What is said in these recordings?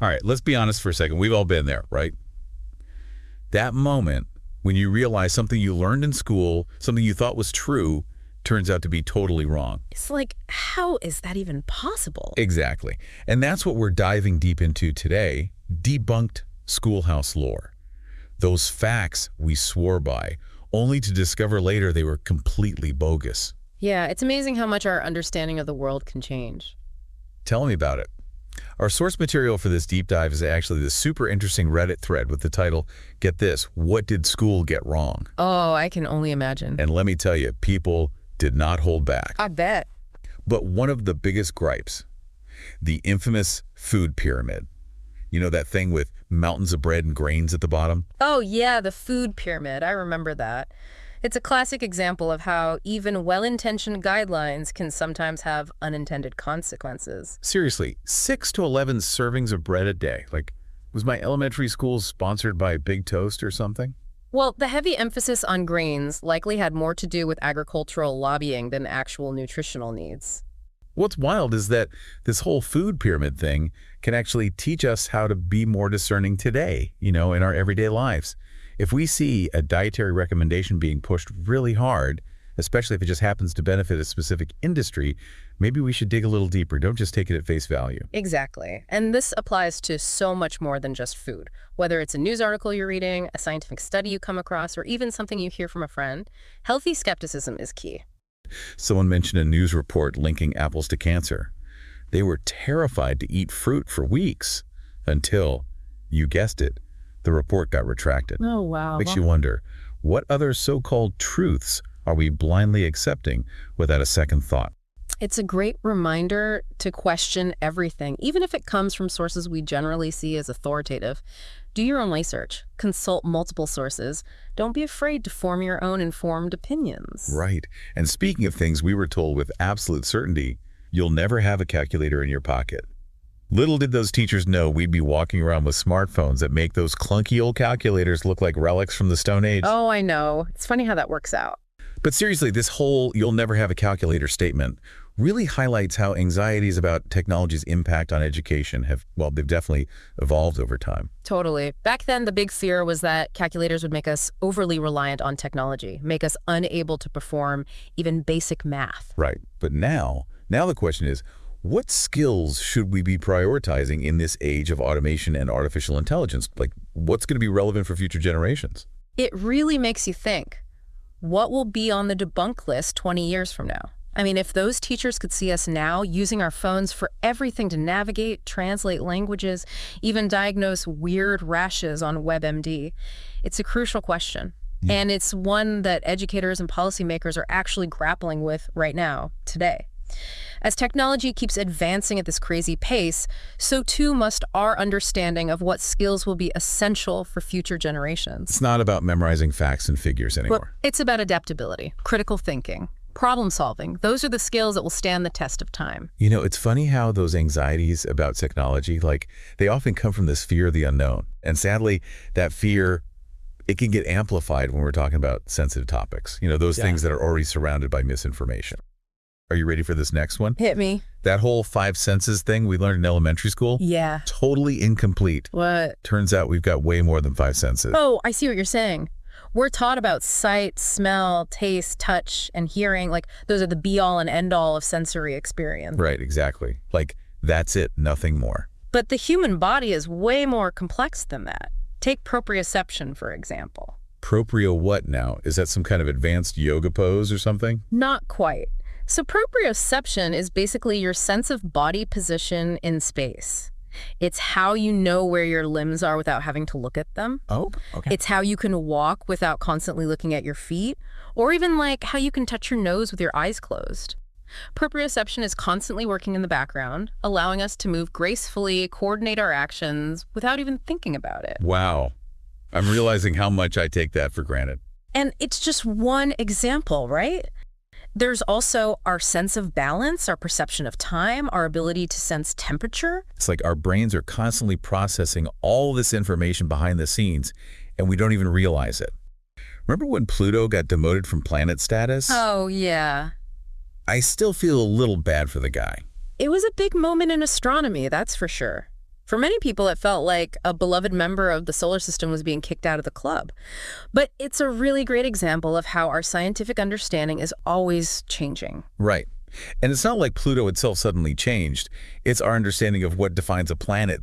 All right, let's be honest for a second. We've all been there, right? That moment when you realize something you learned in school, something you thought was true, turns out to be totally wrong. It's like, how is that even possible? Exactly. And that's what we're diving deep into today, debunked schoolhouse lore. Those facts we swore by, only to discover later they were completely bogus. Yeah, it's amazing how much our understanding of the world can change. Tell me about it. Our source material for this deep dive is actually this super interesting Reddit thread with the title, get this, What Did School Get Wrong? Oh, I can only imagine. And let me tell you, people did not hold back. I bet. But one of the biggest gripes, the infamous food pyramid. You know, that thing with mountains of bread and grains at the bottom? Oh yeah, the food pyramid. I remember that. It's a classic example of how even well-intentioned guidelines can sometimes have unintended consequences. Seriously, 6 to 11 servings of bread a day. Like, was my elementary school sponsored by Big Toast or something? Well, the heavy emphasis on grains likely had more to do with agricultural lobbying than actual nutritional needs. What's wild is that this whole food pyramid thing can actually teach us how to be more discerning today, in our everyday lives. If we see a dietary recommendation being pushed really hard, especially if it just happens to benefit a specific industry, maybe we should dig a little deeper. Don't just take it at face value. Exactly. And this applies to so much more than just food. Whether it's a news article you're reading, a scientific study you come across, or even something you hear from a friend, healthy skepticism is key. Someone mentioned a news report linking apples to cancer. They were terrified to eat fruit for weeks until, you guessed it, the report got retracted. Oh, wow. Makes you wonder, what other so-called truths are we blindly accepting without a second thought? It's a great reminder to question everything, even if it comes from sources we generally see as authoritative. Do your own research. Consult multiple sources. Don't be afraid to form your own informed opinions. Right. And speaking of things we were told with absolute certainty, you'll never have a calculator in your pocket. Little did those teachers know we'd be walking around with smartphones that make those clunky old calculators look like relics from the Stone Age. Oh, I know. It's funny how that works out. But seriously, this whole "you'll never have a calculator" statement really highlights how anxieties about technology's impact on education they've definitely evolved over time. Totally. Back then, the big fear was that calculators would make us overly reliant on technology, make us unable to perform even basic math. Right. But now the question is, what skills should we be prioritizing in this age of automation and artificial intelligence? Like, what's going to be relevant for future generations? It really makes you think. What will be on the debunk list 20 years from now? I mean, if those teachers could see us now using our phones for everything to navigate, translate languages, even diagnose weird rashes on WebMD, it's a crucial question. And it's one that educators and policymakers are actually grappling with right now, today. As technology keeps advancing at this crazy pace, so too must our understanding of what skills will be essential for future generations. It's not about memorizing facts and figures anymore. Well, it's about adaptability, critical thinking, problem solving. Those are the skills that will stand the test of time. It's funny how those anxieties about technology, they often come from this fear of the unknown. And sadly, that fear, it can get amplified when we're talking about sensitive topics. Those things that are already surrounded by misinformation. Are you ready for this next one? Hit me. That whole 5 senses thing we learned in elementary school? Yeah. Totally incomplete. What? Turns out we've got way more than 5 senses. Oh, I see what you're saying. We're taught about sight, smell, taste, touch, and hearing. Those are the be-all and end-all of sensory experience. Right, exactly. That's it, nothing more. But the human body is way more complex than that. Take proprioception, for example. Proprio what now? Is that some kind of advanced yoga pose or something? Not quite. So proprioception is basically your sense of body position in space. It's how you know where your limbs are without having to look at them. Oh, okay. It's how you can walk without constantly looking at your feet, or even how you can touch your nose with your eyes closed. Proprioception is constantly working in the background, allowing us to move gracefully, coordinate our actions without even thinking about it. Wow. I'm realizing how much I take that for granted. And it's just one example, right? There's also our sense of balance, our perception of time, our ability to sense temperature. It's like our brains are constantly processing all this information behind the scenes, and we don't even realize it. Remember when Pluto got demoted from planet status? Oh, yeah. I still feel a little bad for the guy. It was a big moment in astronomy, that's for sure. For many people, it felt like a beloved member of the solar system was being kicked out of the club. But it's a really great example of how our scientific understanding is always changing. Right. And it's not like Pluto itself suddenly changed. It's our understanding of what defines a planet.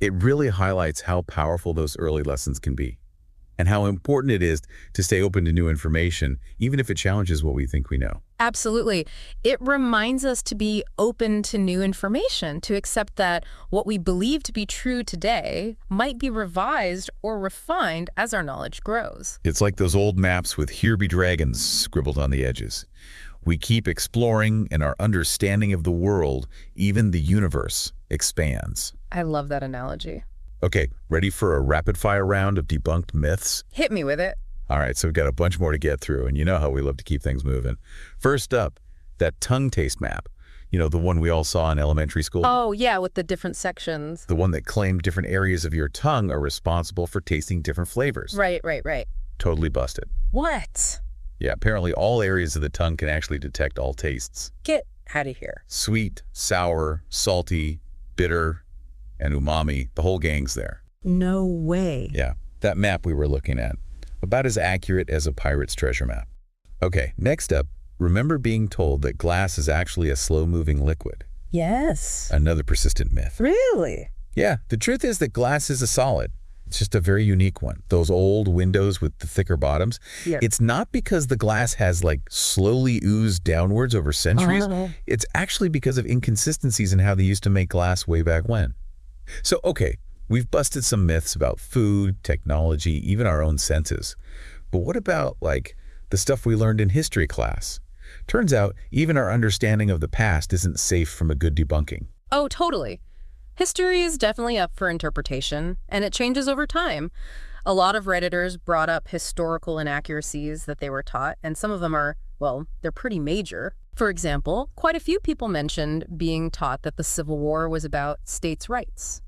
It really highlights how powerful those early lessons can be and how important it is to stay open to new information, even if it challenges what we think we know. Absolutely. It reminds us to be open to new information, to accept that what we believe to be true today might be revised or refined as our knowledge grows. It's like those old maps with "Here be dragons" scribbled on the edges. We keep exploring, and our understanding of the world, even the universe, expands. I love that analogy. Okay, ready for a rapid-fire round of debunked myths? Hit me with it. All right, so we've got a bunch more to get through, and you know how we love to keep things moving. First up, that tongue taste map. You know, the one we all saw in elementary school? Oh, yeah, with the different sections. The one that claimed different areas of your tongue are responsible for tasting different flavors. Right. Totally busted. What? Yeah, apparently all areas of the tongue can actually detect all tastes. Get out of here. Sweet, sour, salty, bitter, and umami, the whole gang's there. No way. Yeah, that map we were looking at, about as accurate as a pirate's treasure map. Okay, next up, remember being told that glass is actually a slow-moving liquid? Yes. Another persistent myth. Really? Yeah, the truth is that glass is a solid. It's just a very unique one. Those old windows with the thicker bottoms. Yeah. It's not because the glass has like slowly oozed downwards over centuries. It's actually because of inconsistencies in how they used to make glass way back when. So, okay, we've busted some myths about food, technology, even our own senses. But what about, like, the stuff we learned in history class? Turns out, even our understanding of the past isn't safe from a good debunking. Oh, totally. History is definitely up for interpretation, and it changes over time. A lot of Redditors brought up historical inaccuracies that they were taught, and some of them are, well, they're pretty major. For example, quite a few people mentioned being taught that the Civil War was about states' rights,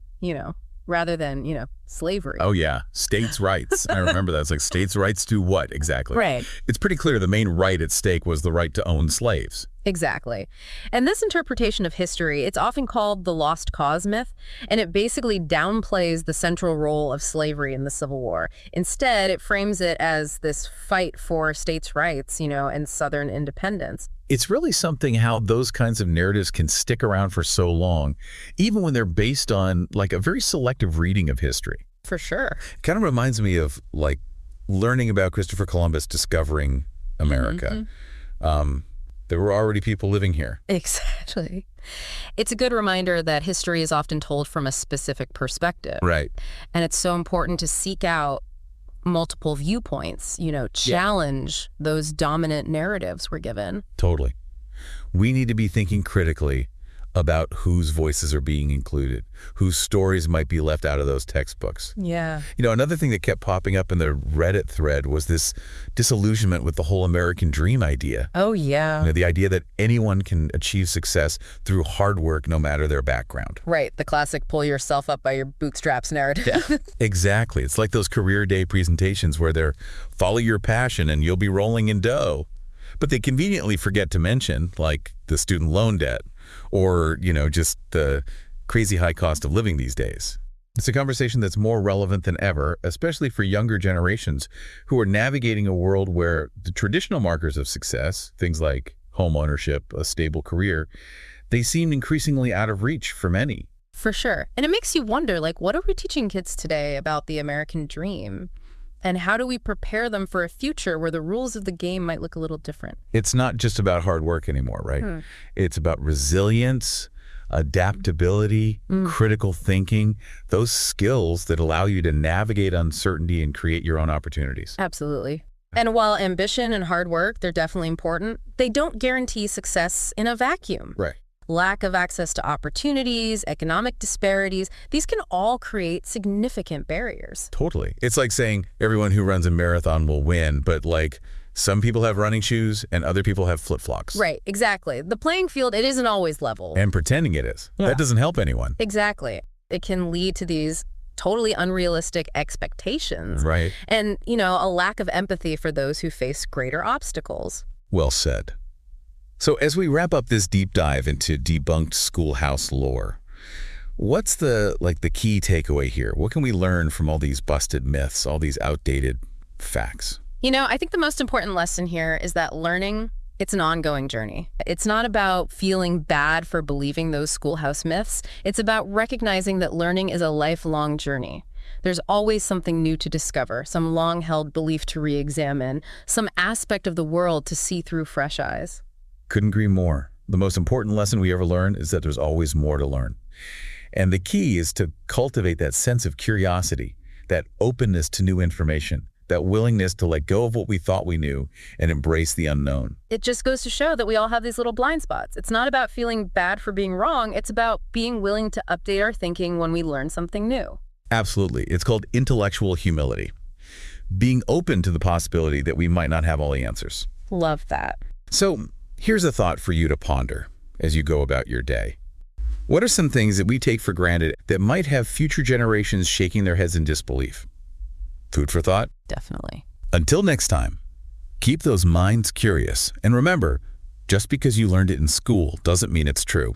rather than, slavery. Oh, yeah. States' rights. I remember that. It's like states' rights to what exactly? Right. It's pretty clear the main right at stake was the right to own slaves. Exactly. And this interpretation of history, it's often called the lost cause myth, and it basically downplays the central role of slavery in the Civil War. Instead, it frames it as this fight for states' rights, and Southern independence. It's really something how those kinds of narratives can stick around for so long, even when they're based on, like, a very selective reading of history. For sure. It kind of reminds me of, like, learning about Christopher Columbus discovering America. There were already people living here. Exactly. It's a good reminder that history is often told from a specific perspective. Right. And it's so important to seek out multiple viewpoints, challenge those dominant narratives we're given. Totally. We need to be thinking critically about whose voices are being included, whose stories might be left out of those textbooks. Yeah. Another thing that kept popping up in the Reddit thread was this disillusionment with the whole American dream idea. Oh, yeah. The idea that anyone can achieve success through hard work no matter their background. Right. The classic pull yourself up by your bootstraps narrative. Yeah, exactly. It's like those career day presentations where they're follow your passion and you'll be rolling in dough. But they conveniently forget to mention, like, the student loan debt or, just the crazy high cost of living these days. It's a conversation that's more relevant than ever, especially for younger generations who are navigating a world where the traditional markers of success, things like home ownership, a stable career, they seem increasingly out of reach for many. For sure. And it makes you wonder, like, what are we teaching kids today about the American dream? And how do we prepare them for a future where the rules of the game might look a little different? It's not just about hard work anymore, right? It's about resilience, adaptability, critical thinking, those skills that allow you to navigate uncertainty and create your own opportunities. Absolutely. And while ambition and hard work, they're definitely important, they don't guarantee success in a vacuum. Right. Lack of access to opportunities, economic disparities, these can all create significant barriers. Totally. It's like saying everyone who runs a marathon will win, but like some people have running shoes and other people have flip-flops. Right, exactly. The playing field, it isn't always level. And pretending it is. Yeah. That doesn't help anyone. Exactly. It can lead to these totally unrealistic expectations. Right. And, a lack of empathy for those who face greater obstacles. Well said. So as we wrap up this deep dive into debunked schoolhouse lore, What's the key takeaway here? What can we learn from all these busted myths, all these outdated facts? I think the most important lesson here is that learning, it's an ongoing journey. It's not about feeling bad for believing those schoolhouse myths. It's about recognizing that learning is a lifelong journey. There's always something new to discover, some long-held belief to re-examine, some aspect of the world to see through fresh eyes. Couldn't agree more. The most important lesson we ever learn is that there's always more to learn. And the key is to cultivate that sense of curiosity, that openness to new information, that willingness to let go of what we thought we knew and embrace the unknown. It just goes to show that we all have these little blind spots. It's not about feeling bad for being wrong. It's about being willing to update our thinking when we learn something new. Absolutely. It's called intellectual humility. Being open to the possibility that we might not have all the answers. Love that. So here's a thought for you to ponder as you go about your day. What are some things that we take for granted that might have future generations shaking their heads in disbelief? Food for thought? Definitely. Until next time, keep those minds curious. And remember, just because you learned it in school doesn't mean it's true.